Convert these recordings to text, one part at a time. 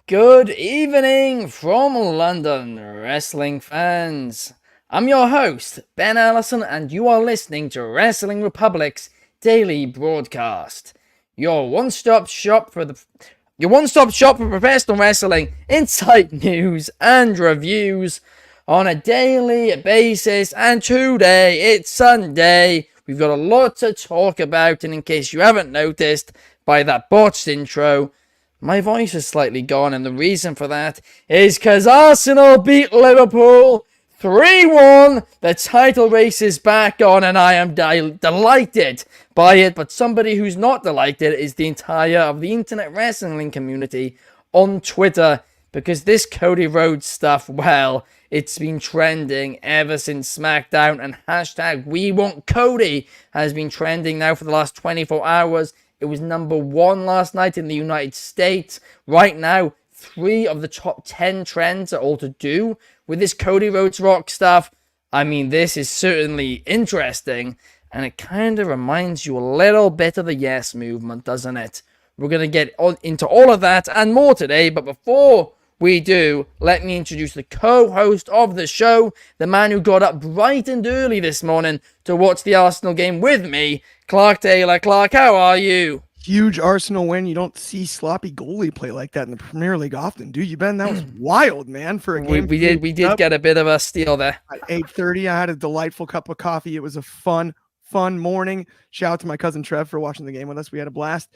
Good evening from London, wrestling fans. I'm your host, Ben Allison, and you are listening to Wrestling Republic's daily broadcast. Your one-stop shop for professional wrestling, insight news and reviews on a daily basis. And today, it's Sunday. We've got a lot to talk about, and in case you haven't noticed by that botched intro, my voice is slightly gone, and the reason for that is because Arsenal beat Liverpool 3-1. The title race is back on, and I am delighted by it. But somebody who's not delighted is the entire of the internet wrestling community on Twitter, because this Cody Rhodes stuff, well, it's been trending ever since SmackDown, and hashtag We Want Cody has been trending now for the last 24 hours. It was number 1 last night in the United States. Right now, 3 of the top 10 trends are all to do with this Cody Rhodes Rock stuff. I mean, this is certainly interesting, and it kind of reminds you a little bit of the Yes movement, doesn't it? We're going to get into all of that and more today, but before we do, let me introduce the co-host of the show, the man who got up bright and early this morning to watch the Arsenal game with me, Clark Taylor. Clark, how are you? Huge Arsenal win. You don't see sloppy goalie play like that in the Premier League often, do you, Ben? That was wild, man, for a game. We did get a bit of a steal there. At 8:30, I had a delightful cup of coffee. It was a fun morning. Shout out to my cousin Trev for watching the game with us. We had a blast.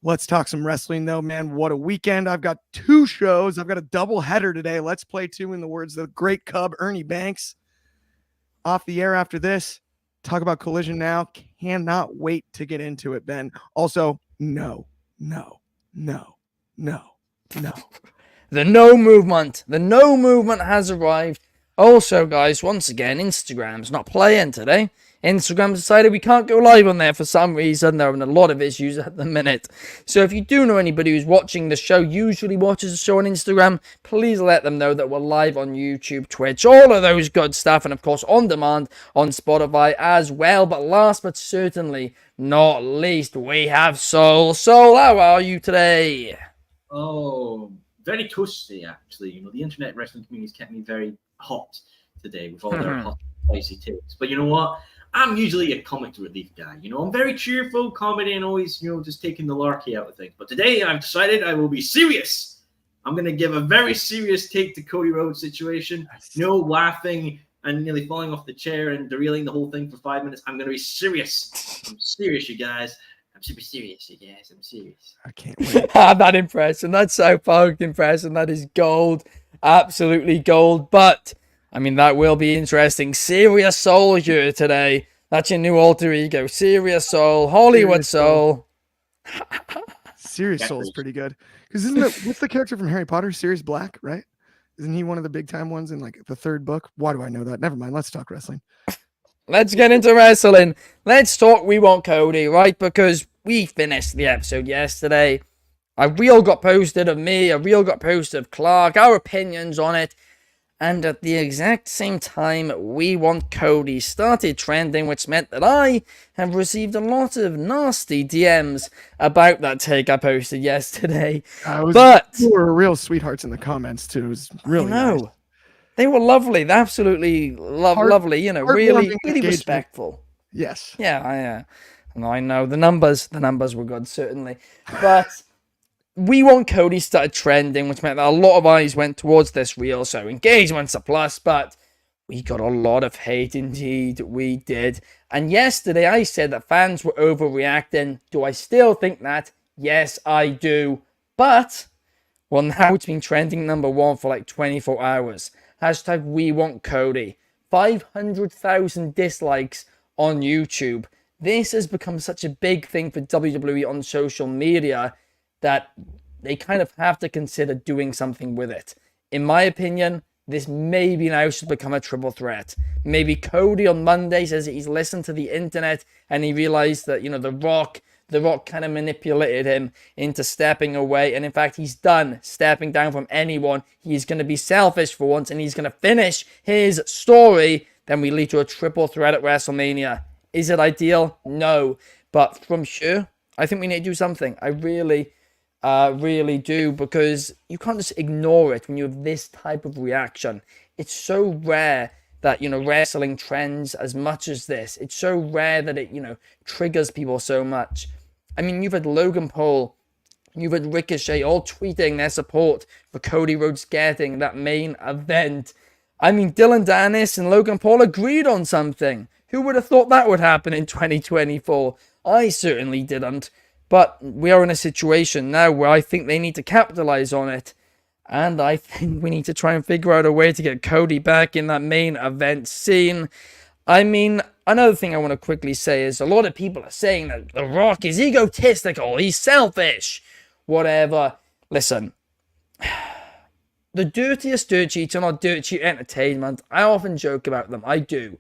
Let's talk some wrestling, though, man. What a weekend. I've got 2 shows. I've got a double header today. Let's play 2, in the words of the great Cub, Ernie Banks. Off the air after this. Talk about Collision now. Cannot wait to get into it, Ben. Also, no. The no movement. The no movement has arrived. Also, guys, once again, Instagram's not playing today. Instagram decided we can't go live on there for some reason. They're having a lot of issues at the minute. So if you do know anybody who's watching the show, usually watches the show on Instagram, please let them know that we're live on YouTube, Twitch, all of those good stuff, and of course on demand on Spotify as well. But last but certainly not least, we have Soul. Soul, how are you today? Oh, very toasty, actually. You know, the internet wrestling community has kept me very hot today with all their hot, spicy takes. But you know what? I'm usually a comic relief guy. You know, I'm very cheerful, comedy, and always, you know, just taking the larky out of things. But today I've decided I will be serious. I'm going to give a very serious take to Cody Rhodes' situation. No laughing and nearly falling off the chair and derailing the whole thing for 5 minutes. I'm going to be serious. I'm serious, you guys. I'm super serious, you guys. I'm serious. I can't wait. That impression. That's so fucking impression. That is gold. Absolutely gold. But I mean, that will be interesting. Serious Soul here today. That's your new alter ego. Serious Soul. Hollywood Soul. Serious Soul is pretty good. Because isn't it, what's the character from Harry Potter? Sirius Black, right? Isn't he one of the big time ones in like the 3rd book? Why do I know that? Never mind. Let's talk wrestling. Let's get into wrestling. Let's talk We Want Cody, right? Because we finished the episode yesterday. A reel got posted of me. A reel got posted of Clark. Our opinions on it. And at the exact same time, We Want Cody started trending, which meant that I have received a lot of nasty DMs about that take I posted yesterday. You were real sweethearts in the comments, too. It was really nice. They were lovely. They're absolutely lovely, you know, really respectful. Yes. Yeah, I know. The numbers were good, certainly. But We Want Cody started trending, which meant that a lot of eyes went towards this reel, so engagement's a plus, but we got a lot of hate indeed, we did. And yesterday I said that fans were overreacting. Do I still think that? Yes, I do. But, well, now it's been trending number 1 for like 24 hours. Hashtag We Want Cody. 500,000 dislikes on YouTube. This has become such a big thing for WWE on social media that they kind of have to consider doing something with it. In my opinion, this maybe now should become a triple threat. Maybe Cody on Monday says that he's listened to the internet and he realized that, you know, The Rock kind of manipulated him into stepping away. And in fact, he's done stepping down from anyone. He's going to be selfish for once and he's going to finish his story. Then we lead to a triple threat at WrestleMania. Is it ideal? No. But from here, I think we need to do something. really do, because you can't just ignore it when you have this type of reaction. It's so rare that, wrestling trends as much as this. It's so rare that it, triggers people so much. I mean, you've had Logan Paul, you've had Ricochet all tweeting their support for Cody Rhodes getting that main event. I mean, Dylan Dennis and Logan Paul agreed on something. Who would have thought that would happen in 2024? I certainly didn't. But we are in a situation now where I think they need to capitalize on it. And I think we need to try and figure out a way to get Cody back in that main event scene. I mean, another thing I want to quickly say is a lot of people are saying that The Rock is egotistical, he's selfish, whatever. Listen, the dirtiest dirt sheets are not dirt sheet entertainment. I often joke about them, I do.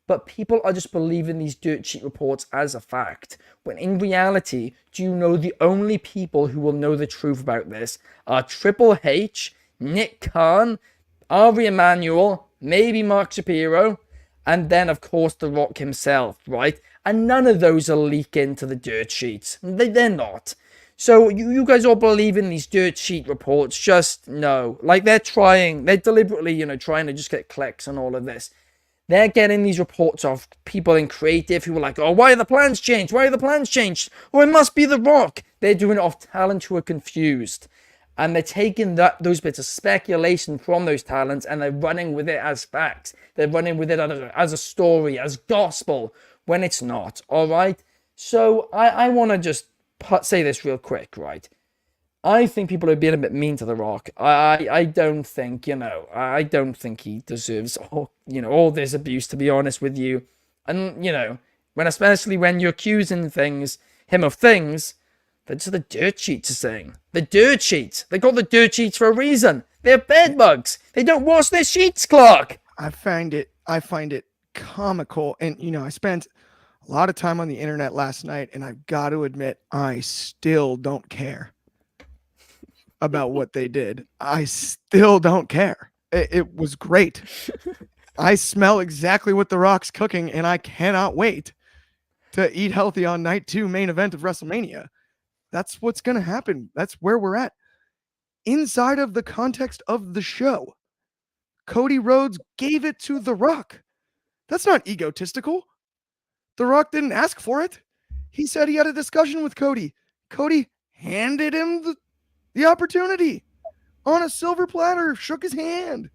But people are just believing these dirt sheet reports as a fact, when in reality, do you know the only people who will know the truth about this are Triple H, Nick Khan, Ari Emanuel, maybe Mark Shapiro, and then, of course, The Rock himself, right? And none of those are leaking to the dirt sheets. They're not. So you guys all believe in these dirt sheet reports, just no. Like, they're deliberately, trying to just get clicks on all of this. They're getting these reports of people in creative who are like, oh, why are the plans changed? Why are the plans changed? Oh, it must be The Rock. They're doing it off talent who are confused. And they're taking those bits of speculation from those talents and they're running with it as facts. They're running with it as a story, as gospel, when it's not, all right? So I want to just say this real quick, right? I think people are being a bit mean to The Rock. I don't think, I don't think he deserves all this abuse, to be honest with you. And, especially when you're accusing him of things that just the dirt sheets are saying. The dirt sheets. They call the dirt sheets for a reason. They're bed bugs. They don't wash their sheets, Clark. I find it comical. And, I spent a lot of time on the internet last night, and I've got to admit, I still don't care about what they did. I still don't care. It was great. I smell exactly what The Rock's cooking, and I cannot wait to eat healthy on night 2 main event of WrestleMania. That's what's going to happen. That's where we're at. Inside of the context of the show, Cody Rhodes gave it to The Rock. That's not egotistical. The Rock didn't ask for it. He said he had a discussion with Cody. Cody handed him the opportunity on a silver platter, shook his hand,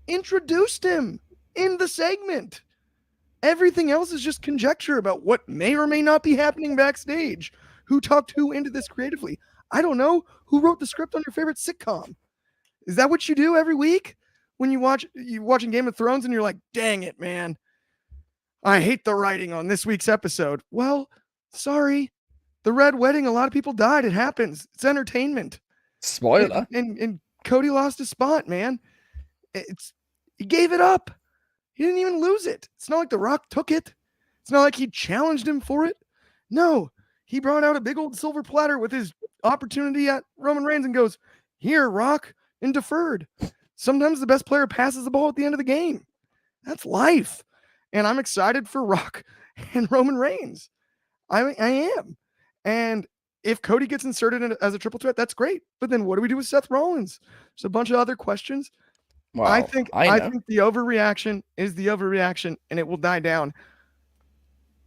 introduced him in the segment. Everything else is just conjecture about what may or may not be happening backstage. Who talked who into this creatively? I don't know. Who wrote the script on your favorite sitcom? Is that what you do every week when you're watching Game of Thrones and you're like, dang it, man, I hate the writing on this week's episode? Well, sorry. The Red Wedding, a lot of people died. It happens. It's entertainment. Spoiler. And Cody lost his spot, man. He gave it up. He didn't even lose it. It's not like The Rock took it. It's not like he challenged him for it. No, he brought out a big old silver platter with his opportunity at Roman Reigns and goes, here, Rock, and deferred. Sometimes the best player passes the ball at the end of the game. That's life. And I'm excited for Rock and Roman Reigns. I am. And if Cody gets inserted as a triple threat, that's great. But then what do we do with Seth Rollins? There's a bunch of other questions. Well, I think the overreaction is the overreaction, and it will die down.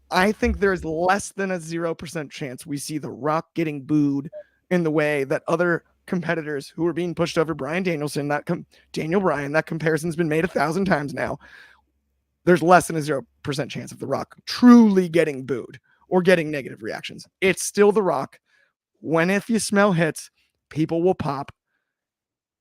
I think there's less than a 0% chance we see The Rock getting booed in the way that other competitors who are being pushed over Bryan Danielson, Daniel Bryan, that comparison's been made 1,000 times now. There's less than a 0% chance of The Rock truly getting booed or getting negative reactions. It's still The Rock. If you smell hits, people will pop.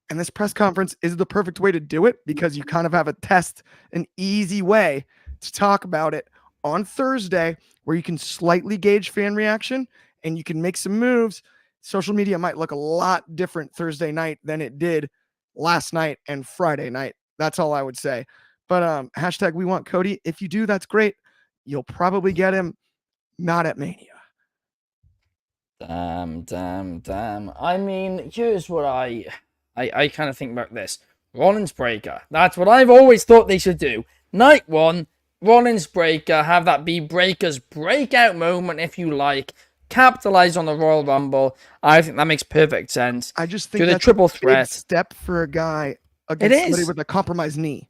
And this press conference is the perfect way to do it because you kind of have a test, an easy way to talk about it on Thursday where you can slightly gauge fan reaction and you can make some moves. Social media might look a lot different Thursday night than it did last night and Friday night. That's all I would say. But hashtag we want Cody. If you do, that's great. You'll probably get him not at Mania. Damn. I mean, here's what I kind of think about this. Rollins Breaker. That's what I've always thought they should do. Night 1, Rollins Breaker, have that be Breaker's breakout moment, if you like. capitalize on the Royal Rumble. I think that makes perfect sense. I just think Do the that's triple a big threat. step for a guy It against somebody is. with a compromised knee.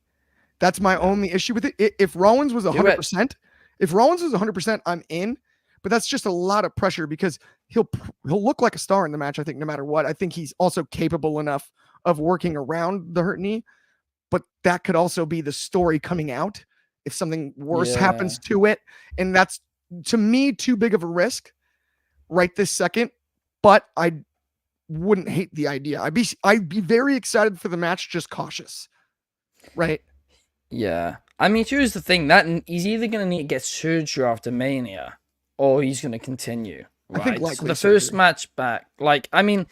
That's my only issue with it. If Rollins was Do it. 100%, I'm in. But that's just a lot of pressure because he'll look like a star in the match, I think, no matter what. I think he's also capable enough of working around the hurt knee. But that could also be the story coming out if something worse happens to it. And that's, to me, too big of a risk right this second. But I wouldn't hate the idea. I'd be very excited for the match, just cautious. Right? Yeah. I mean, here's the thing. That he's either going to need to get surgery after Mania, or he's going to continue. Right? I think So likely the first surgery. match back, like, I mean,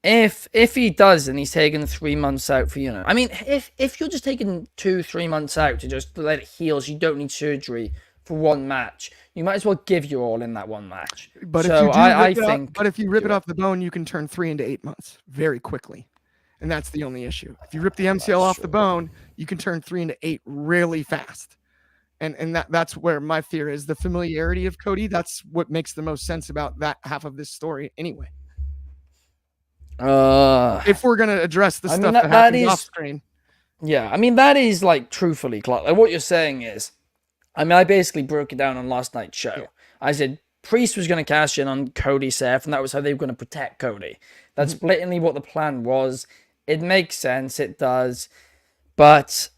if he does and he's taking 3 months out for, I mean, if you're just taking 2-3 months out to just let it heal, so you don't need surgery for one match, you might as well give your all in that one match. But so if you rip it off the bone, you can turn 3 into 8 months very quickly. And that's the only issue. If you rip the MCL off the bone, you can turn 3 into 8 really fast. And that's where my fear is. The familiarity of Cody, that's what makes the most sense about that half of this story anyway. If we're going to address the stuff that happens off screen. Yeah, I mean, that is, like, truthfully, Clark, like, what you're saying is, I mean, I basically broke it down on last night's show. Yeah. I said Priest was going to cash in on Cody Seth, and that was how they were going to protect Cody. That's blatantly what the plan was. It makes sense, it does, but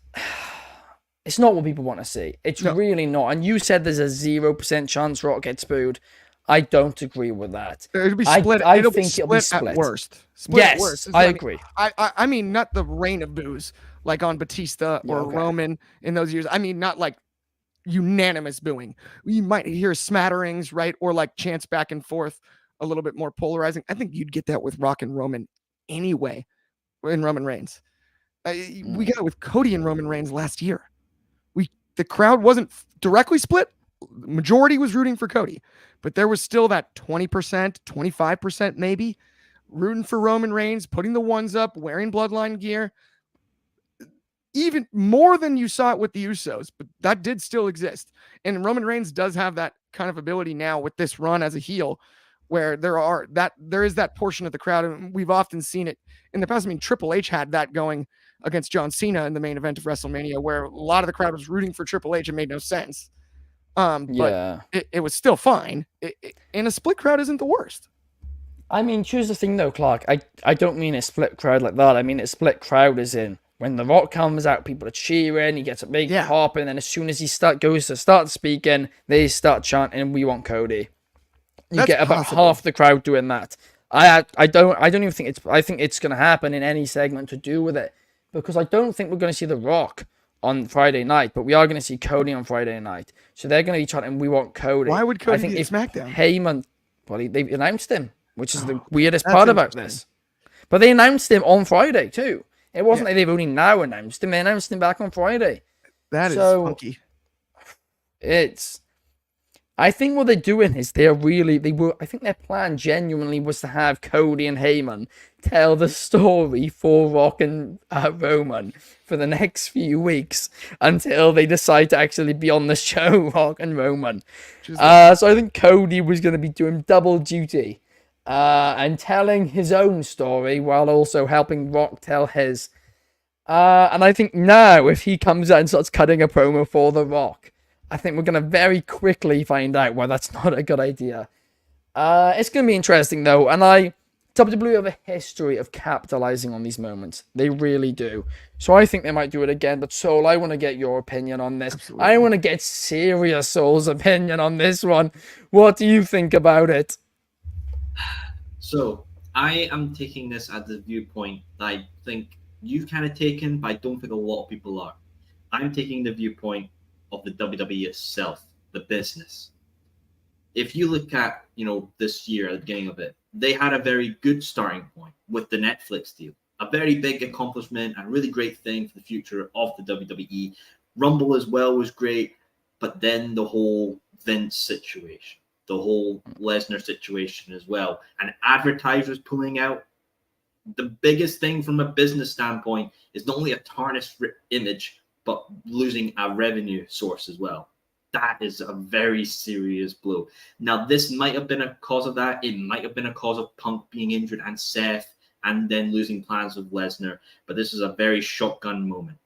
it's not what people want to see. It's really not. And you said there's a 0% chance Rock gets booed. I don't agree with that. It'll be split. I think it'll be split at worst. Yes, at worst. I agree. I mean, not the reign of boos like on Batista or Roman in those years. I mean, not like unanimous booing. You might hear smatterings, right? Or like chants back and forth, a little bit more polarizing. I think you'd get that with Rock and Roman anyway. In Roman Reigns, we got it with Cody and Roman Reigns last year. The crowd wasn't directly split. Majority was rooting for Cody, but there was still that 20%, 25% maybe rooting for Roman Reigns, putting the ones up, wearing bloodline gear. Even more than you saw it with the Usos, but that did still exist. And Roman Reigns does have that kind of ability now with this run as a heel, where there is that portion of the crowd, and we've often seen it in the past. I mean, Triple H had that going against John Cena in the main event of WrestleMania, where a lot of the crowd was rooting for Triple H and made no sense. But it was still fine. And a split crowd isn't the worst. I mean, choose the thing though, Clark. I don't mean a split crowd like that. I mean a split crowd as in when The Rock comes out, people are cheering, he gets a big pop, and then as soon as he goes to start speaking, they start chanting, "We want Cody." You get about half the crowd doing that. I don't even think I think it's going to happen in any segment to do with it, because I don't think we're going to see The Rock on Friday night, but we are going to see Cody on Friday night. So they're going to be chanting, "We want Cody." Why would Cody be at SmackDown? Heyman, well, they announced him, which is the weirdest part about this. But they announced him on Friday too. It wasn't like they've only now announced him. They announced him back on Friday. That is funky. I think what they're doing is I think their plan genuinely was to have Cody and Heyman tell the story for Rock and Roman for the next few weeks until they decide to actually be on the show, Rock and Roman. So I think Cody was going to be doing double duty and telling his own story while also helping Rock tell his. And I think now if he comes out and starts cutting a promo for The Rock, I think we're going to very quickly find out why that's not a good idea. It's going to be interesting, though, and WWE have a history of capitalizing on these moments. They really do. So I think they might do it again, but Soul, I want to get your opinion on this. Absolutely. I want to get serious Soul's opinion on this one. What do you think about it? So, I am taking this as the viewpoint that I think you've kind of taken, but I don't think a lot of people are. I'm taking the viewpoint of the WWE itself, the business. If you look at, this year at the beginning of it, they had a very good starting point with the Netflix deal. A very big accomplishment and a really great thing for the future of the WWE. Rumble as well was great, but then the whole Vince situation, the whole Lesnar situation as well, and advertisers pulling out. The biggest thing from a business standpoint is not only a tarnished image, but losing a revenue source as well. that is a very serious blow. Now, this might have been a cause of that. It might have been a cause of Punk being injured and Seth and then losing plans with Lesnar. But this is a very shotgun moment.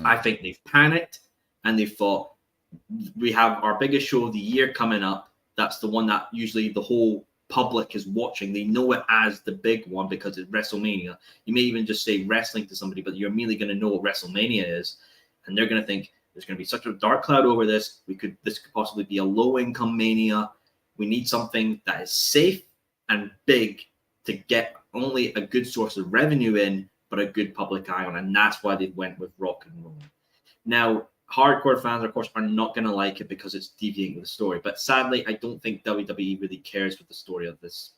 I think they've panicked and they thought, we have our biggest show of the year coming up. That's the one that usually the whole public is watching. They know it as the big one because it's WrestleMania. You may even just say wrestling to somebody, but you're immediately going to know what WrestleMania is. And they're going to think, there's going to be such a dark cloud over this. This could possibly be a low-income mania. We need something that is safe and big to get only a good source of revenue in, but a good public eye on. And that's why they went with Rock and Roll. Now, hardcore fans, of course, are not going to like it because it's deviating with the story. But sadly, I don't think WWE really cares with the story of this,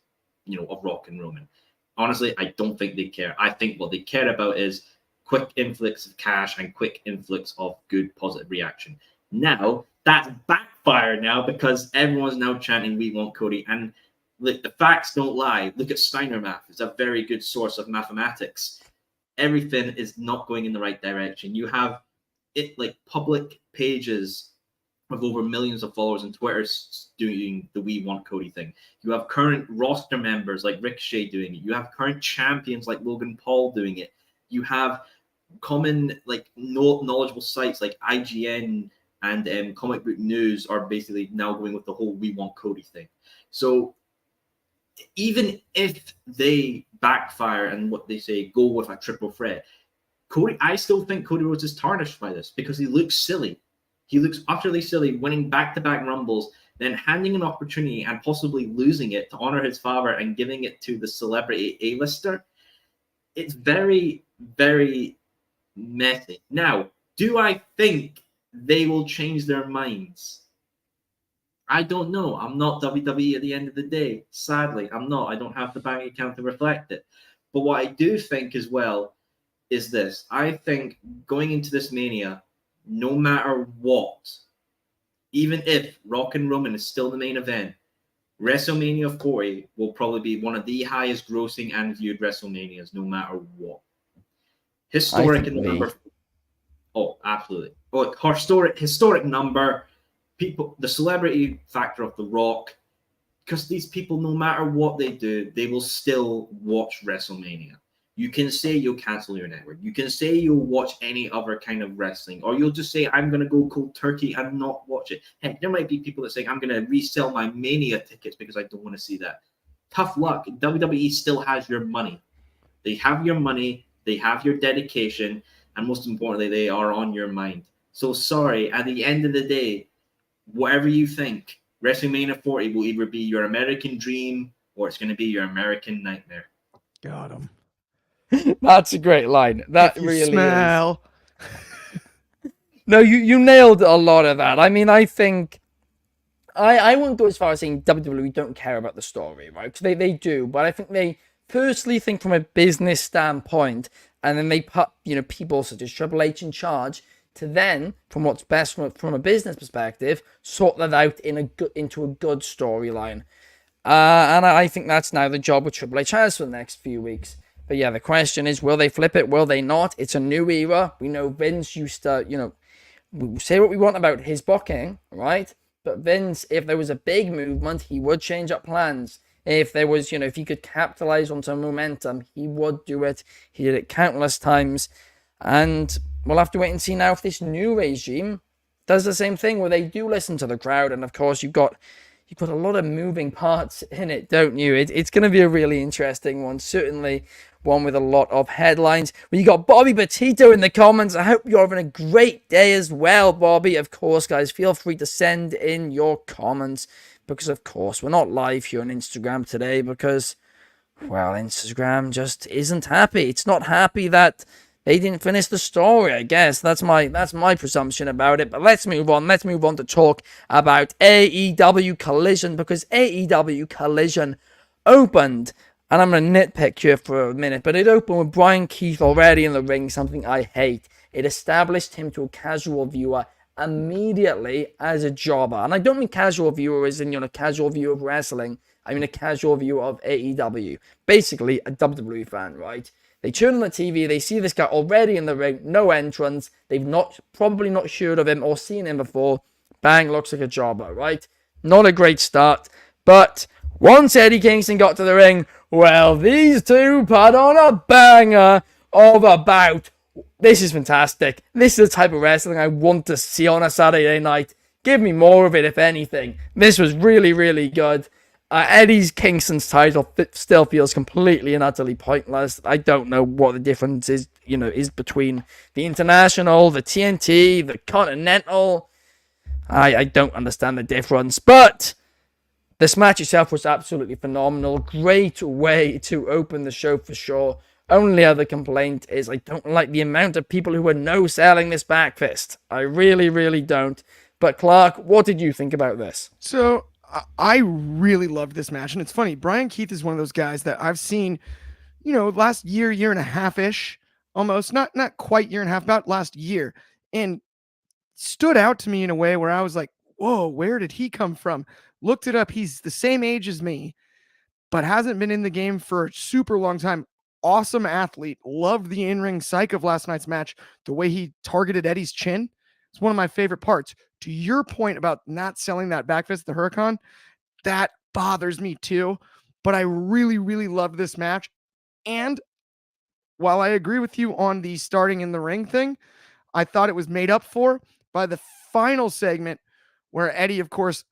of Rock and Roman. Honestly, I don't think they care. I think what they care about is quick influx of cash and quick influx of good positive reaction. Now, that's backfired now because everyone's now chanting, we want Cody. And look, the facts don't lie. Look at Steiner Math. It's a very good source of mathematics. Everything is not going in the right direction. You have it like public pages of over millions of followers on Twitter doing the we want Cody thing. You have current roster members like Ricochet doing it. You have current champions like Logan Paul doing it. You have common knowledgeable sites like IGN and Comic Book News are basically now going with the whole we want Cody thing. So even if they backfire and what they say go with a triple threat, I still think Cody Rhodes is tarnished by this because he looks silly. He looks utterly silly, winning back-to-back Rumbles, then handing an opportunity and possibly losing it to honor his father and giving it to the celebrity A-lister. It's very, very messy. Now, do I think they will change their minds? I don't know. I'm not WWE at the end of the day. Sadly, I'm not. I don't have the bank account to reflect it. But what I do think as well is this. I think going into this Mania, no matter what, even if Rock and Roman is still the main event, WrestleMania 40 will probably be one of the highest grossing and viewed WrestleManias, no matter what. Historic in the number. Oh, absolutely. Oh, historic number. People, the celebrity factor of The Rock, because these people, no matter what they do, they will still watch WrestleMania. You can say you'll cancel your network. You can say you'll watch any other kind of wrestling, or you'll just say, I'm going to go cold turkey and not watch it. Heck, there might be people that say, I'm going to resell my Mania tickets because I don't want to see that. Tough luck. WWE still has your money. They have your money. They have your dedication. And most importantly, they are on your mind. So sorry, at the end of the day, whatever you think, WrestleMania 40 will either be your American dream or it's going to be your American nightmare. Got him. That's a great line. That if you really smell. is. No, you nailed a lot of that. I mean, I think I wouldn't go as far as saying WWE don't care about the story, right? Because they do, but I think they firstly think from a business standpoint, and then they put people such as Triple H in charge to then, from what's best from a business perspective, sort that out into a good storyline. And I think that's now the job with Triple H has for the next few weeks. But yeah, the question is, will they flip it? Will they not? It's a new era. We know Vince used to, we say what we want about his booking, right? But Vince, if there was a big movement, he would change up plans. If there was, if he could capitalize on some momentum, he would do it. He did it countless times. And we'll have to wait and see now if this new regime does the same thing, where they do listen to the crowd. And of course, you've got a lot of moving parts in it, don't you? It's going to be a really interesting one. Certainly one with a lot of headlines. You got Bobby Petito in the comments. I hope you're having a great day as well, Bobby. Of course, guys, feel free to send in your comments because, of course, we're not live here on Instagram today because, well, Instagram just isn't happy. It's not happy that they didn't finish the story, I guess. That's my presumption about it. But let's move on. Let's move on to talk about AEW Collision, because AEW Collision opened, and I'm going to nitpick here for a minute, but it opened with Brian Keith already in the ring, something I hate. It established him to a casual viewer immediately as a jobber. And I don't mean casual viewer as in, casual view of wrestling. I mean a casual view of AEW. Basically, a WWE fan, right? They turn on the TV, they see this guy already in the ring, no entrance, they've probably not heard of him or seen him before, Bang, looks like a jobber, right? Not a great start, but once Eddie Kingston got to the ring, well, these two put on a banger of a bout. This is fantastic. This is the type of wrestling I want to see on a Saturday night. Give me more of it, if anything. This was really, really good. Eddie Kingston's title still feels completely and utterly pointless. I don't know what the difference is, is between the International, the TNT, the Continental. I don't understand the difference, but this match itself was absolutely phenomenal. Great way to open the show for sure. Only other complaint is I don't like the amount of people who are no-selling this backfist. I really, really don't. But Clark, what did you think about this? So I really loved this match. And it's funny, Brian Keith is one of those guys that I've seen, last year and a half-ish, almost, not quite year and a half, about last year. And stood out to me in a way where I was like, whoa, where did he come from? Looked it up. He's the same age as me, but hasn't been in the game for a super long time. Awesome athlete. Loved the in-ring psych of last night's match. The way he targeted Eddie's chin. It's one of my favorite parts. To your point about not selling that backfist, the Huracan, that bothers me too. But I really, really love this match. And while I agree with you on the starting in the ring thing, I thought it was made up for by the final segment where Eddie, of course,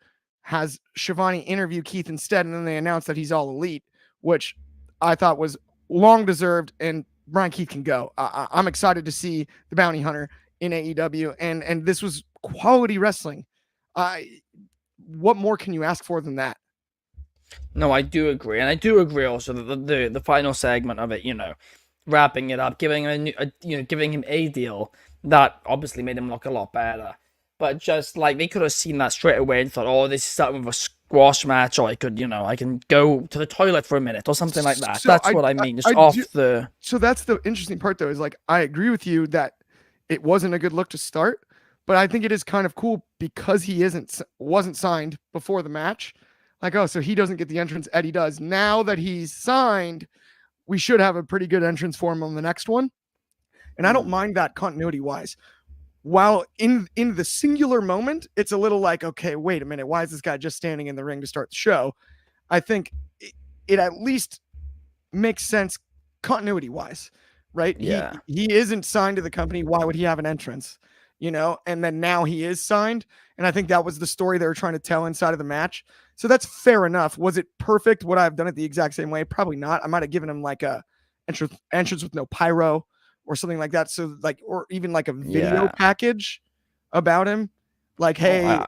has Shivani interview Keith instead, and then they announce that he's all elite, which I thought was long deserved, and Brian Keith can go. I'm excited to see the Bounty Hunter in AEW, and this was quality wrestling. What more can you ask for than that? No, I do agree, and I do agree also that the final segment of it, wrapping it up, giving him giving him a deal that obviously made him look a lot better. But just like they could have seen that straight away and thought, oh, this is starting with a squash match, or I can go to the toilet for a minute or something like that. So that's what I mean. So that's the interesting part, though, is like I agree with you that it wasn't a good look to start, but I think it is kind of cool because he wasn't signed before the match. Like, oh, so he doesn't get the entrance Eddie does. Now that he's signed, we should have a pretty good entrance for him on the next one. And I don't mind that continuity wise. While in the singular moment, it's a little like, okay, wait a minute. Why is this guy just standing in the ring to start the show? I think it at least makes sense continuity wise, right? Yeah. He isn't signed to the company. Why would he have an entrance? And then now he is signed. And I think that was the story they were trying to tell inside of the match. So that's fair enough. Was it perfect? Would I have done it the exact same way? Probably not. I might have given him like a entrance with no pyro or something like that. So or even like a video package about him. Like, hey, I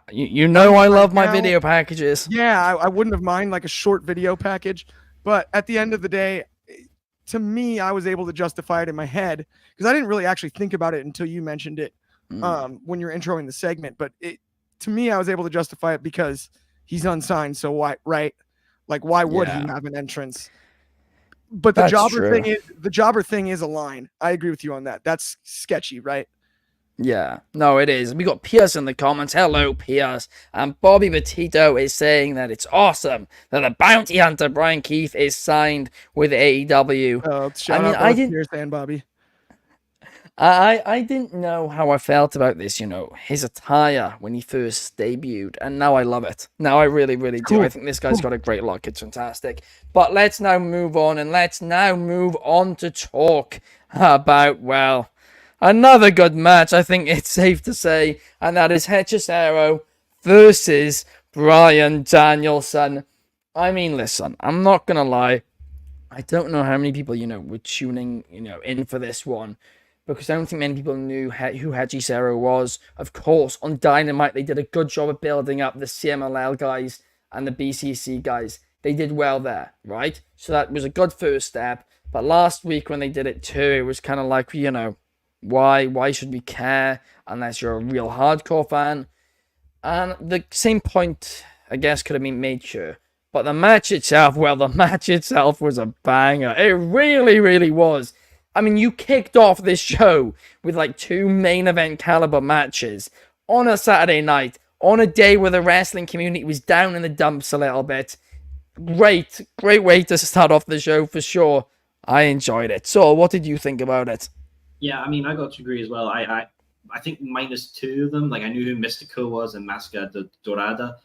love my video packages. Yeah, I wouldn't have mind like a short video package. But at the end of the day, to me, I was able to justify it in my head because I didn't really actually think about it until you mentioned it when you're introing the segment. But to me, I was able to justify it because he's unsigned. So why, right? Like, why would he have an entrance? But the jobber thing is a line. I agree with you on that. That's sketchy, right? Yeah, no, it is. We got Pierce in the comments. Hello, Pierce. And Bobby Petito is saying that it's awesome that the bounty hunter Brian Keith is signed with AEW. Oh, shout out both Pierce and Bobby. I didn't know how I felt about this, his attire when he first debuted, and now I love it. Now I really, really do. I think this guy's got a great look. It's fantastic. But let's now move on, to talk about, well, another good match, I think it's safe to say, and that is Hechicero versus Bryan Danielson. I mean, listen, I'm not going to lie. I don't know how many people, were tuning, in for this one. Because I don't think many people knew who Hechicero was. Of course, on Dynamite, they did a good job of building up the CMLL guys and the BCC guys. They did well there, right? So that was a good first step. But last week when they did it too, it was kind of like, why should we care unless you're a real hardcore fan? And the same point, I guess, could have been made sure. But the match itself was a banger. It really, really was. I mean, you kicked off this show with like 2 main event caliber matches on a Saturday night, on a day where the wrestling community was down in the dumps a little bit. Great way to start off the show for sure. I enjoyed it. So, what did you think about it? Yeah, I mean, I got to agree as well. I I think -2 of them. Like, I knew who Mystico was and Máscara Dorada.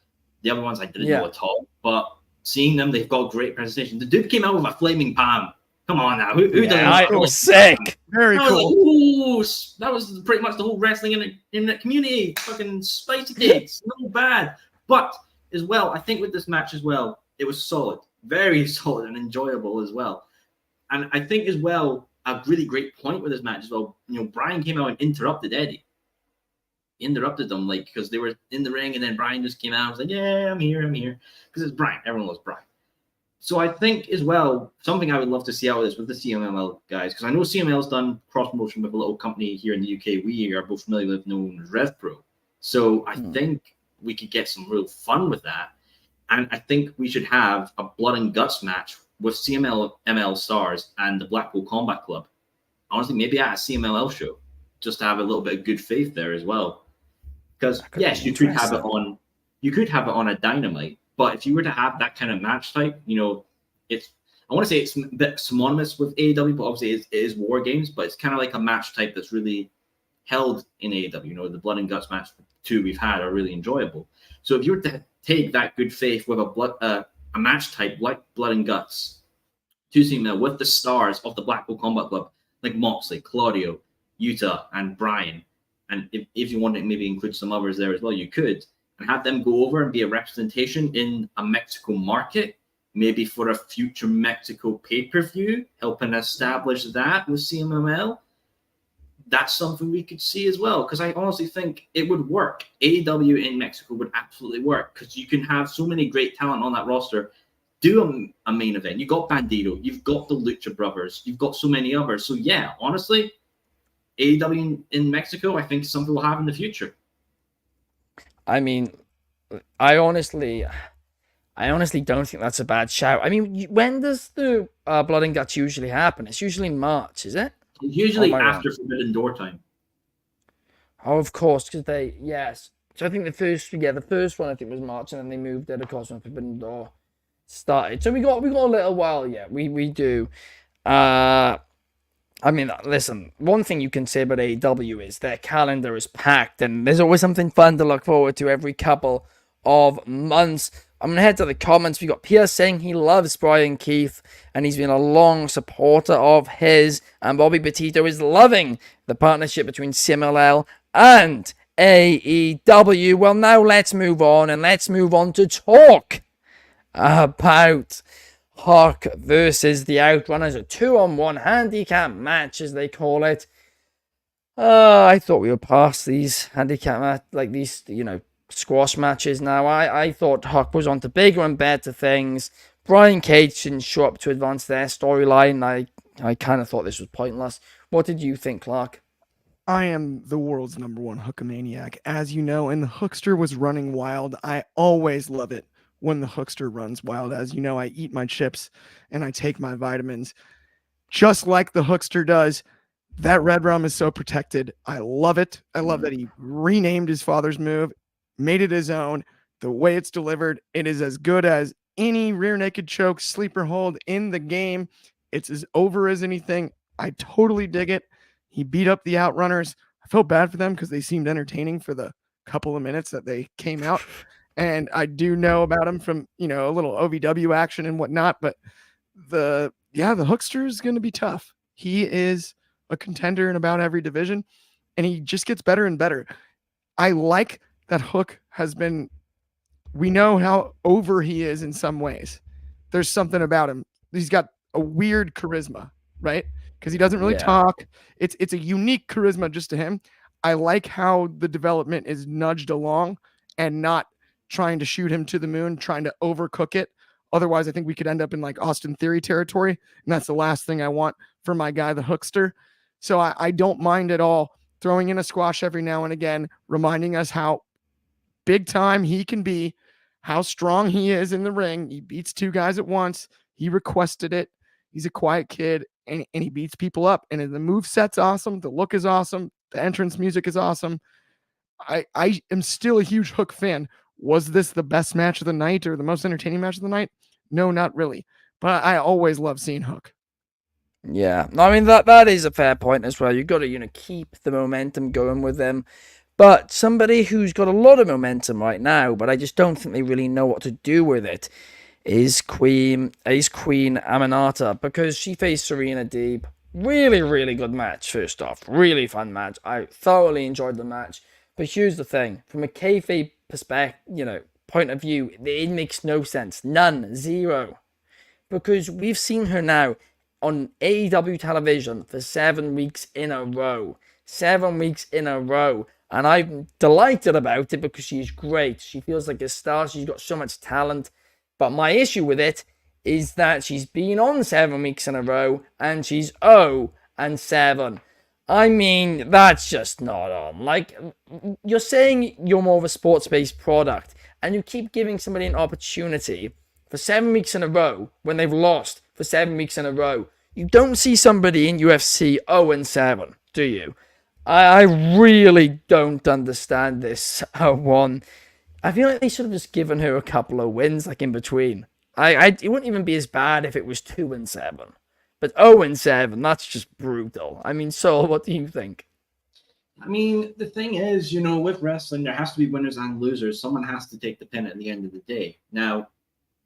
The other ones I didn't know at all. But seeing them, they've got great presentation. The dude came out with a flaming palm. Come on now, who doesn't? It was sick. Very cool. Like, ooh, that was pretty much the whole wrestling in the community. Fucking spicy tits, not bad. But as well, I think with this match as well, it was solid, very solid and enjoyable as well. And I think as well, a really great point with this match as well. You know, Brian came out and interrupted Eddie. He interrupted them, like, because they were in the ring, and then Brian just came out and was like, "Yeah, I'm here," because it's Brian. Everyone loves Brian. So I think as well, something I would love to see out of this with the CMLL guys, because I know CMLL's done cross promotion with a little company here in the UK we are both familiar with, known as RevPro. So I think we could get some real fun with that. And I think we should have a blood and guts match with CMLL stars and the Blackpool Combat Club. Honestly, maybe at a CMLL show, just to have a little bit of good faith there as well. Because yes, you could have it on a Dynamite. But if you were to have that kind of match type, you know, I want to say it's a bit synonymous with AEW, but obviously it is War Games, but it's kind of like a match type that's really held in AEW. You know, the Blood and Guts match 2 we've had are really enjoyable. So if you were to take that good faith with a match type like Blood and Guts to CMLL with the stars of the Blackpool Combat Club, like Moxley, Claudio, Yuta, and Brian, and if you want to maybe include some others there as well, you could, and have them go over and be a representation in a Mexico market, maybe for a future Mexico pay-per-view, helping establish that with CMLL. That's something we could see as well, because I honestly think it would work. AEW in Mexico would absolutely work, because you can have so many great talent on that roster. Do a main event. You got Bandito, you've got the Lucha Brothers, you've got so many others. So yeah, honestly, AEW in Mexico, I think is something we'll have in the future. I mean, I honestly don't think that's a bad shout. I mean, when does the Blood and Guts usually happen? It's usually in March, is it? It's usually after Forbidden Door time. Oh, of course, because yes. So I think the first one I think was March, and then they moved it, of course, when Forbidden Door started. So we got a little while yet. We do. I mean, listen, one thing you can say about AEW is their calendar is packed, and there's always something fun to look forward to every couple of months. I'm going to head to the comments. We got Pierre saying he loves Brian Keith, and he's been a long supporter of his, and Bobby Petito is loving the partnership between CMLL and AEW. Well, now let's move on to talk about Hawk versus the Outrunners, a 2-on-1 handicap match, as they call it. I thought we were past these handicap these, squash matches now. I thought Hawk was on to bigger and better things. Brian Cage didn't show up to advance their storyline. I kind of thought this was pointless. What did you think, Clark? I am the world's #1 hookamaniac, as you know, and the Hookster was running wild. I always love it when the Hookster runs wild. As you know, I eat my chips and I take my vitamins just like the Hookster does. That Red Rum is so protected. I love it. I love that he renamed his father's move, made it his own. The way it's delivered, it is as good as any rear naked choke sleeper hold in the game. It's as over as anything. I totally dig it. He beat up the Outrunners. I felt bad for them because they seemed entertaining for the couple of minutes that they came out. And I do know about him from, a little OVW action and whatnot, but the Hookster is going to be tough. He is a contender in about every division, and he just gets better and better. I like that Hook has been, we know how over he is in some ways. There's something about him. He's got a weird charisma, right? Because he doesn't really talk. It's a unique charisma just to him. I like how the development is nudged along and not trying to shoot him to the moon, trying to overcook it. Otherwise, I think we could end up in like Austin Theory territory. And that's the last thing I want for my guy, the Hookster. So I don't mind at all throwing in a squash every now and again, reminding us how big time he can be, how strong he is in the ring. He beats 2 guys at once. He requested it. He's a quiet kid, and he beats people up. And the move set's awesome. The look is awesome. The entrance music is awesome. I am still a huge Hook fan. Was this the best match of the night or the most entertaining match of the night? No, not really. But I always love seeing Hook. Yeah, I mean that is a fair point as well. You've got to keep the momentum going with them. But somebody who's got a lot of momentum right now, but I just don't think they really know what to do with it, is Queen Aminata, because she faced Serena Deeb. Really, really good match. First off, really fun match. I thoroughly enjoyed the match. But here's the thing: from a kayfabe perspective, point of view, it makes no sense. None, zero, because we've seen her now on AEW television for 7 weeks in a row. 7 weeks in a row. And I'm delighted about it because she's great. She feels like a star. She's got so much talent. But my issue with it is that she's been on 7 weeks in a row and she's 0-7. I mean, that's just not on. Like, you're saying you're more of a sports-based product and you keep giving somebody an opportunity for 7 weeks in a row when they've lost for 7 weeks in a row. You don't see somebody in UFC 0-7, do you? I really don't understand this one. I feel like they should have just given her a couple of wins, like in between. It wouldn't even be as bad if it was 2-7, but 0-7, that's just brutal. I mean, Saul, what do you think? I mean, the thing is, with wrestling, there has to be winners and losers. Someone has to take the pin at the end of the day. Now,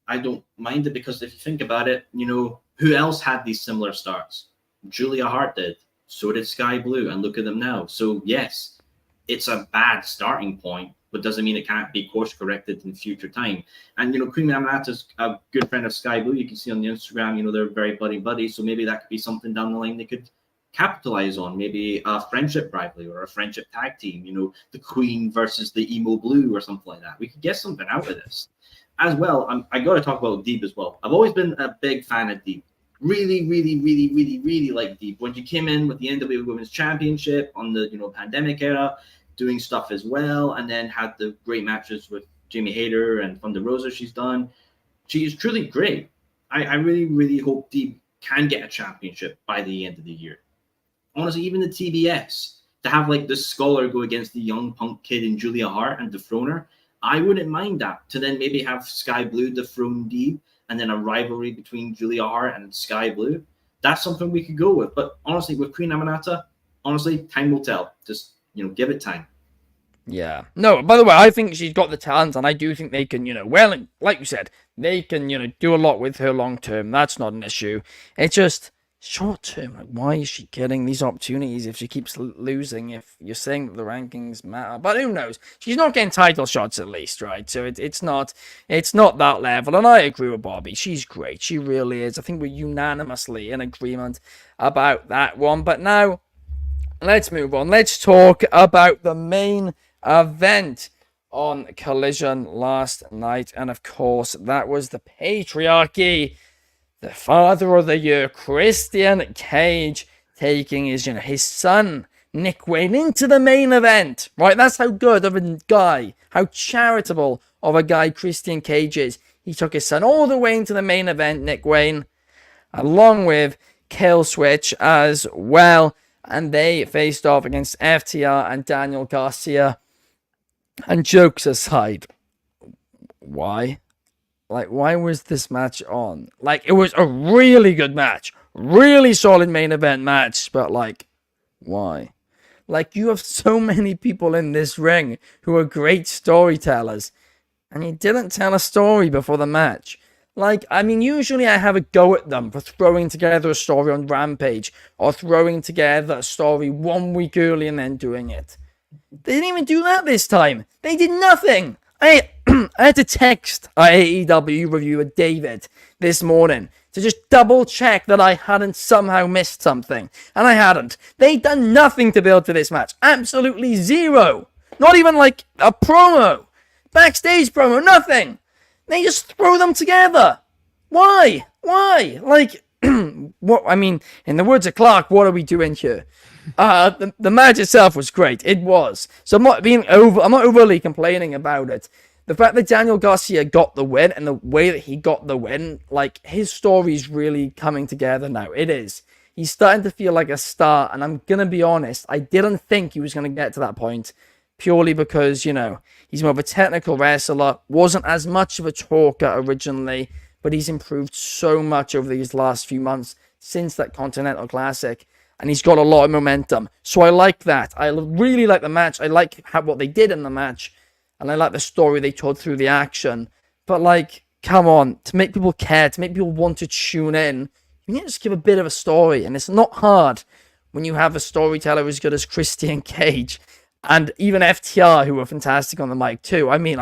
I don't mind it because if you think about it, who else had these similar starts? Julia Hart did. So did Sky Blue, and look at them now. So yes, it's a bad starting point, but doesn't mean it can't be course corrected in future time. And Queen Aminata's a good friend of Sky Blue. You can see on the Instagram, they're very buddy. So maybe that could be something down the line they could capitalize on. Maybe a friendship rivalry or a friendship tag team. The Queen versus the Emo Blue or something like that. We could get something out of this. As well, I got to talk about Deeb as well. I've always been a big fan of Deeb. Really like Deeb. When she came in with the NWA Women's Championship on the pandemic era, doing stuff as well, and then had the great matches with Jamie Hayter and Thunder Rosa she's done. She is truly great. I really hope Deeb can get a championship by the end of the year. Honestly, even the TBS, to have like the Scholar go against the young punk kid in Julia Hart and dethrone her, I wouldn't mind that. To then maybe have Sky Blue dethrone Deeb, and then a rivalry between Julia Hart and Sky Blue. That's something we could go with. But honestly, with Queen Aminata, time will tell. Just, give it time. Yeah. No, by the way, I think she's got the talent, and I do think they can, well, like you said, they can, do a lot with her long term. That's not an issue. It's just short term. Like, why is she getting these opportunities if she keeps losing? If you're saying that the rankings matter, but who knows? She's not getting title shots at least, right? So it's not that level. And I agree with Bobby. She's great. She really is. I think we're unanimously in agreement about that one. But now let's move on. Let's talk about the main event on Collision last night, and of course that was the patriarchy. The Father of the Year, Christian Cage, taking his son, Nick Wayne, into the main event. Right, that's how good of a guy, how charitable of a guy Christian Cage is. He took his son all the way into the main event, Nick Wayne, along with Kill Switch as well. And they faced off against FTR and Daniel Garcia. And jokes aside, why? Like, why was this match on? Like, it was a really good match. Really solid main event match. But, like, why? Like, you have so many people in this ring who are great storytellers. And you didn't tell a story before the match. Like, I mean, usually I have a go at them for throwing together a story on Rampage. Or throwing together a story 1 week early and then doing it. They didn't even do that this time. They did nothing. I had to text our AEW reviewer David this morning to just double check that I hadn't somehow missed something. And I hadn't. They'd done nothing to build to this match. Absolutely zero. Not even like a promo. Backstage promo. Nothing. They just throw them together. Why? Like, what? I mean, in the words of Clark, what are we doing here? The match itself was great. It was. So I'm not overly complaining about it. The fact that Daniel Garcia got the win and the way that he got the win, like, his story's really coming together now. It is. He's starting to feel like a star, and I'm gonna be honest, I didn't think he was gonna get to that point, purely because, he's more of a technical wrestler, wasn't as much of a talker originally, but he's improved so much over these last few months. since that Continental Classic, and he's got a lot of momentum. So I like that. I really like the match. I like what they did in the match, and I like the story they told through the action. But like, come on, to make people care, to make people want to tune in, you need to just give a bit of a story, and it's not hard when you have a storyteller as good as Christian Cage and even FTR, who were fantastic on the mic too. I mean,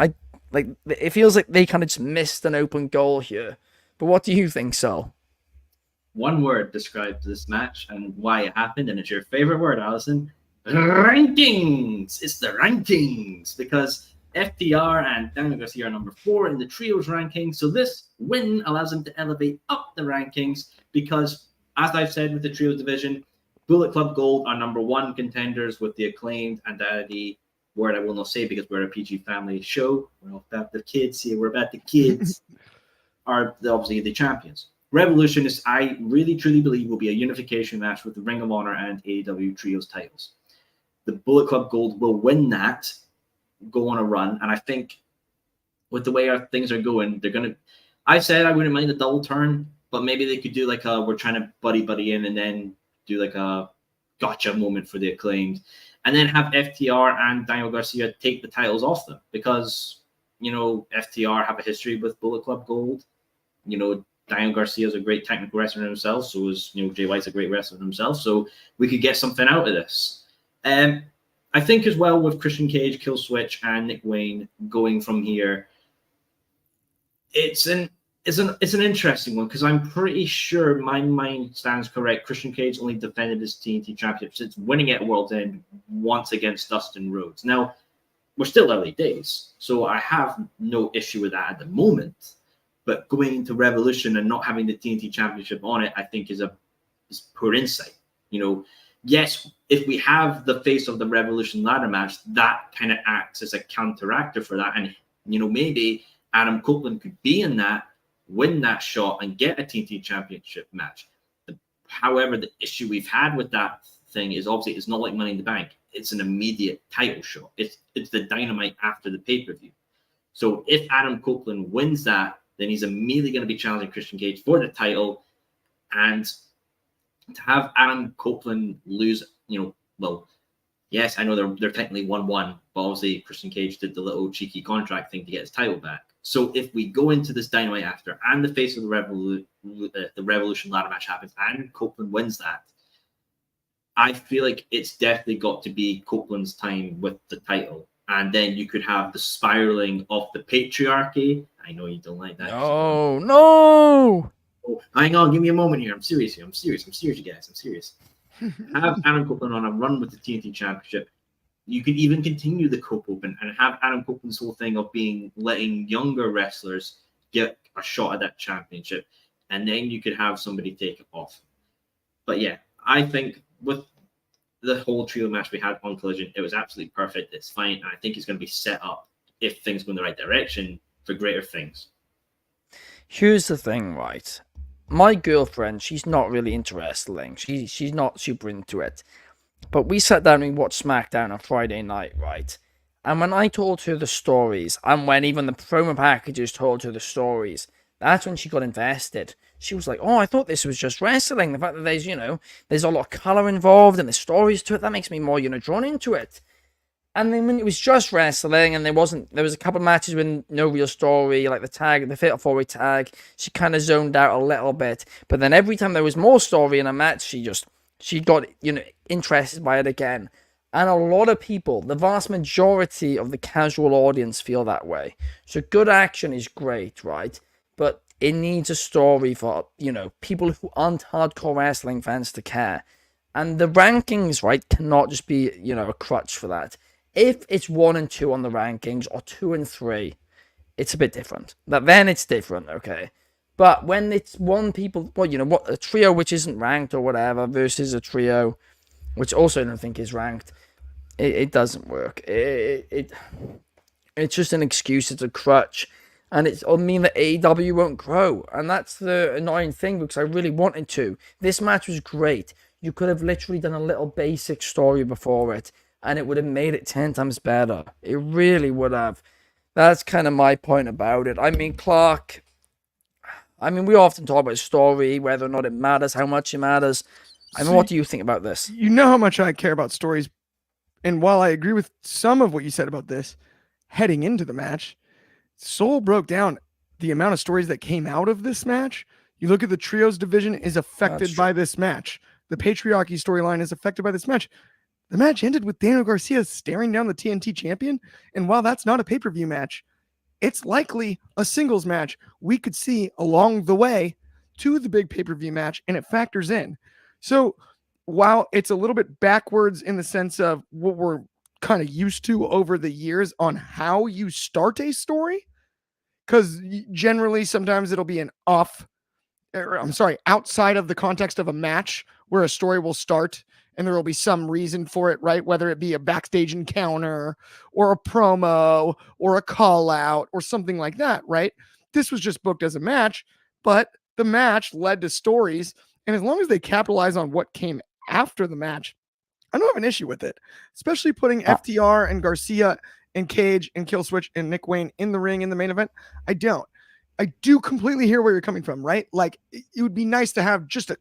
it feels like they kind of just missed an open goal here. But what do you think, Sol? One word describes this match and why it happened, and it's your favorite word, Allison. Rankings. It's the rankings, because FTR and Daniel Garcia are number 4 in the trios rankings. So this win allows them to elevate up the rankings because, as I've said with the trios division, Bullet Club Gold are number 1 contenders with the Acclaimed and the word I will not say because we're a PG family show. We're not about the kids here. We're about the kids. Are obviously the champions. Revolution is, I really truly believe, will be a unification match with the Ring of Honor and AEW Trios titles. The Bullet Club Gold will win that, go on a run, and I think with the way things are going, they're gonna. I said I wouldn't mind a double turn, but maybe they could do like a we're trying to buddy in, and then do like a gotcha moment for the Acclaimed, and then have FTR and Daniel Garcia take the titles off them because FTR have a history with Bullet Club Gold. Daniel Garcia is a great technical wrestler himself, so is Jay White's a great wrestler himself. So we could get something out of this. I think as well with Christian Cage, Kill Switch, and Nick Wayne going from here, it's an interesting one because I'm pretty sure my mind stands correct. Christian Cage only defended his TNT Championship since winning it at World's End once against Dustin Rhodes. Now we're still early days, so I have no issue with that at the moment. But going into Revolution and not having the TNT Championship on it, I think is poor insight. Yes, if we have the face of the Revolution ladder match, that kind of acts as a counteractor for that. And, maybe Adam Copeland could be in that, win that shot, and get a TNT Championship match. However, the issue we've had with that thing is obviously it's not like Money in the Bank. It's an immediate title shot. It's the Dynamite after the pay-per-view. So if Adam Copeland wins that, then he's immediately going to be challenging Christian Cage for the title. And to have Adam Copeland lose, yes, I know they're technically 1-1, but obviously Christian Cage did the little cheeky contract thing to get his title back. So if we go into this Dynamite after and the face of the Revolution ladder match happens and Copeland wins that, I feel like it's definitely got to be Copeland's time with the title. And then you could have the spiraling of the patriarchy. I know you don't like that. No. Oh, hang on, give me a moment here. I'm serious here. I'm serious, you guys. I'm serious. Have Adam Copeland on a run with the TNT Championship. You could even continue the Cope Open and have Adam Copeland's whole thing of letting younger wrestlers get a shot at that championship. And then you could have somebody take it off. But yeah, I think with the whole trio match we had on Collision, it was absolutely perfect. It's fine. And I think it's going to be set up, if things go in the right direction, for greater things. Here's the thing, right? My girlfriend, she's not really into wrestling. She's not super into it. But we sat down and watched SmackDown on Friday night, right? And when I told her the stories, and when even the promo packages told her the stories, that's when she got invested. She was like, oh, I thought this was just wrestling. The fact that there's a lot of color involved and the stories to it, that makes me more, drawn into it. And then when it was just wrestling and there was a couple of matches with no real story, like the Fatal 4-Way tag, she kind of zoned out a little bit. But then every time there was more story in a match, she got, interested by it again. And a lot of people, the vast majority of the casual audience feel that way. So good action is great, right? But it needs a story for, people who aren't hardcore wrestling fans to care. And the rankings, right, cannot just be, a crutch for that. If it's 1 and 2 on the rankings or 2 and 3, it's a bit different. Then it's different, okay? But when it's a trio which isn't ranked or whatever versus a trio which also I don't think is ranked, it doesn't work. It's just an excuse. It's a crutch. And it'll mean that AEW won't grow. And that's the annoying thing because I really wanted to. This match was great. You could have literally done a little basic story before it. And it would have made it 10 times better. It really would have. That's kind of my point about it. I mean, Clark, I mean, we often talk about story, whether or not it matters, how much it matters. I mean, So what do you think about this? you know how much I care about stories. And while I agree with some of what you said about this, heading into the match, Soul broke down the amount of stories that came out of this match. You look at the trios division is affected by this match. The patriarchy storyline is affected by this match. The match ended with Daniel Garcia staring down the TNT champion. And while that's not a pay-per-view match, it's likely a singles match we could see along the way to the big pay-per-view match, and it factors in. So while it's a little bit backwards in the sense of what we're kind of used to over the years on how you start a story, because generally sometimes it'll be outside of the context of a match where a story will start and there will be some reason for it, right? Whether it be a backstage encounter or a promo or a call out or something like that, right? This was just booked as a match, but the match led to stories. And as long as they capitalize on what came after the match, I don't have an issue with it, especially putting FTR and Garcia and Cage and Killswitch and Nick Wayne in the ring in the main event. I do completely hear where you're coming from, right? Like, it would be nice to have just a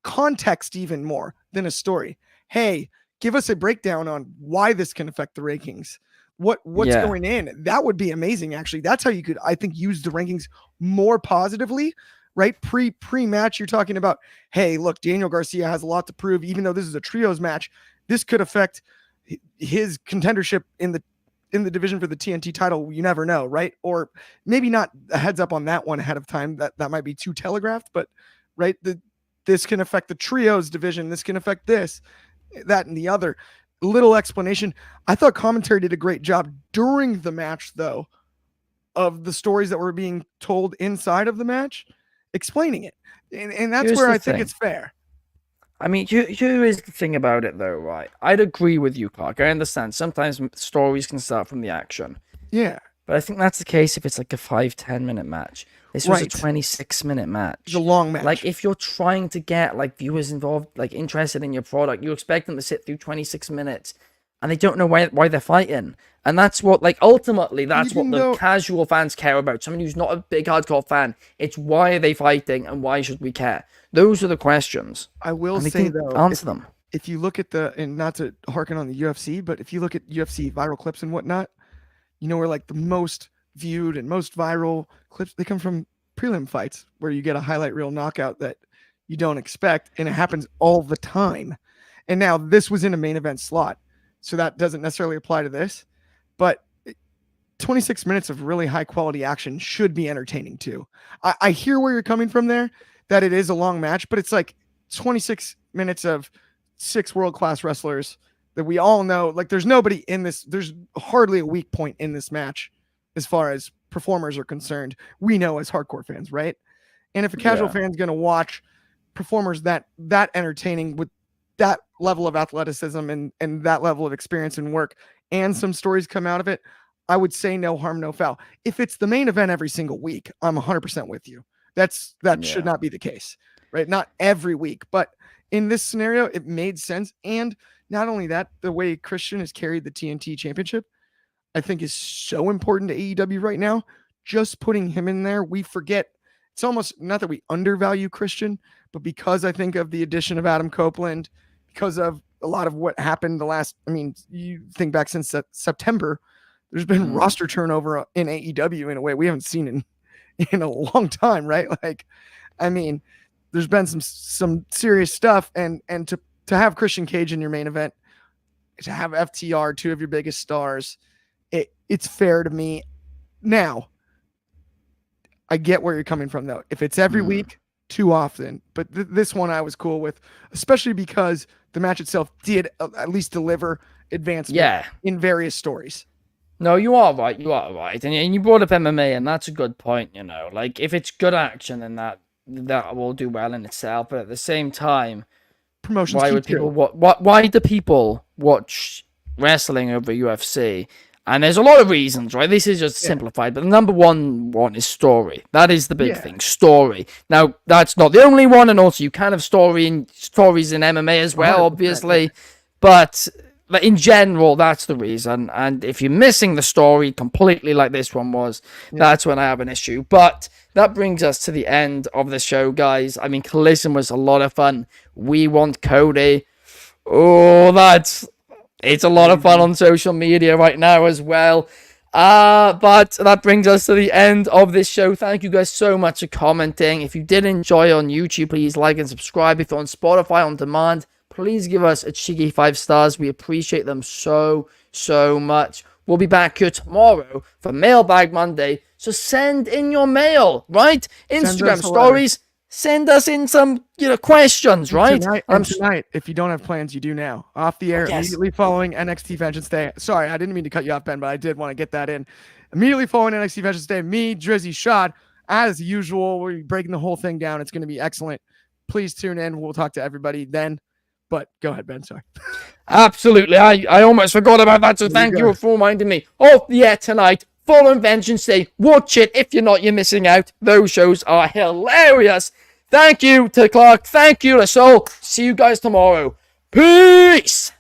context even more than a story. Hey, give us a breakdown on why this can affect the rankings. What's going in? That would be amazing, actually. That's how you could, I think, use the rankings more positively, right? Pre-match, you're talking about, hey, look, Daniel Garcia has a lot to prove. Even though this is a trios match, this could affect his contendership in the division for the TNT title. You never know, right? Or maybe not a heads up on that one ahead of time. That might be too telegraphed, but right, this can affect the trios division. This can affect this, that, and the other. Little explanation. I thought commentary did a great job during the match, though, of the stories that were being told inside of the match, explaining it. And that's where I think it's fair. I mean, here is the thing about it, though, right? I'd agree with you, Clark. I understand. Sometimes stories can start from the action. Yeah. But I think that's the case if it's like a 5-10 minute match. This was a 26-minute match. It's a long match. Like, if you're trying to get like viewers involved, like interested in your product, you expect them to sit through 26 minutes and they don't know why they're fighting. And that's what, like, ultimately, that's what the casual fans care about. Someone who's not a big hardcore fan. It's why are they fighting and why should we care? Those are the questions. I will say, though, answer them. If you look at and not to harken on the UFC, but if you look at UFC viral clips and whatnot, you know, where like the most viewed and most viral clips, they come from prelim fights where you get a highlight reel knockout that you don't expect, and it happens all the time. And now this was in a main event slot, so that doesn't necessarily apply to this, but 26 minutes of really high quality action should be entertaining too. I hear where you're coming from there, that it is a long match, but it's like 26 minutes of 6 world-class wrestlers that we all know. Like, there's nobody in this, there's hardly a weak point in this match as far as performers are concerned. We know as hardcore fans, right? And if a casual fan's going to watch performers that entertaining with that level of athleticism and that level of experience and work, and some stories come out of it, I would say no harm, no foul. If it's the main event every single week, I'm 100% with you. That should not be the case, right? Not every week, but in this scenario, it made sense. And not only that, the way Christian has carried the TNT championship, I think, is so important to AEW right now. Just putting him in there, we forget. It's almost not that we undervalue Christian, but because I think of the addition of Adam Copeland, because of a lot of what happened you think back since September, there's been roster turnover in AEW in a way we haven't seen in a long time, right? Like, I mean, there's been some serious stuff, and to have Christian Cage in your main event, to have FTR, 2 of your biggest stars, it's fair to me. Now, I get where you're coming from, though. If it's every week, too often. But this one I was cool with, especially because the match itself did at least deliver advancement in various stories. No, you are right. You are right. And you brought up MMA, and that's a good point, you know. Like, if it's good action, then that will do well in itself. But at the same time, promotions why do people watch wrestling over UFC? And there's a lot of reasons, right? This is just simplified, but the number one is story. That is the big thing, story. Now, that's not the only one, and also you can have stories in MMA as well, obviously. But But in general, that's the reason. And if you're missing the story completely like this one was, that's when I have an issue. But that brings us to the end of the show, guys. I mean, Collision was a lot of fun. We want Cody. Oh, it's a lot of fun on social media right now as well. But that brings us to the end of this show. Thank you guys so much for commenting. If you did enjoy on YouTube, please like and subscribe. If you're on Spotify on demand, please give us a cheeky 5 stars. We appreciate them so much. We'll be back here tomorrow for Mailbag Monday. So send in your mail, right? Instagram stories. Send us in some, questions, right? Tonight, if you don't have plans, you do now. Off the air, immediately following NXT Vengeance Day. Sorry, I didn't mean to cut you off, Ben, but I did want to get that in. Immediately following NXT Vengeance Day, me, Drizzy, Shad, as usual, we're breaking the whole thing down. It's going to be excellent. Please tune in. We'll talk to everybody then. But go ahead, Ben. Sorry. Absolutely. I almost forgot about that, so thank you for reminding me. Off the air tonight, Fallen Vengeance Day. Watch it. If you're not, you're missing out. Those shows are hilarious. Thank you to Clark. Thank you to Soul. See you guys tomorrow. Peace.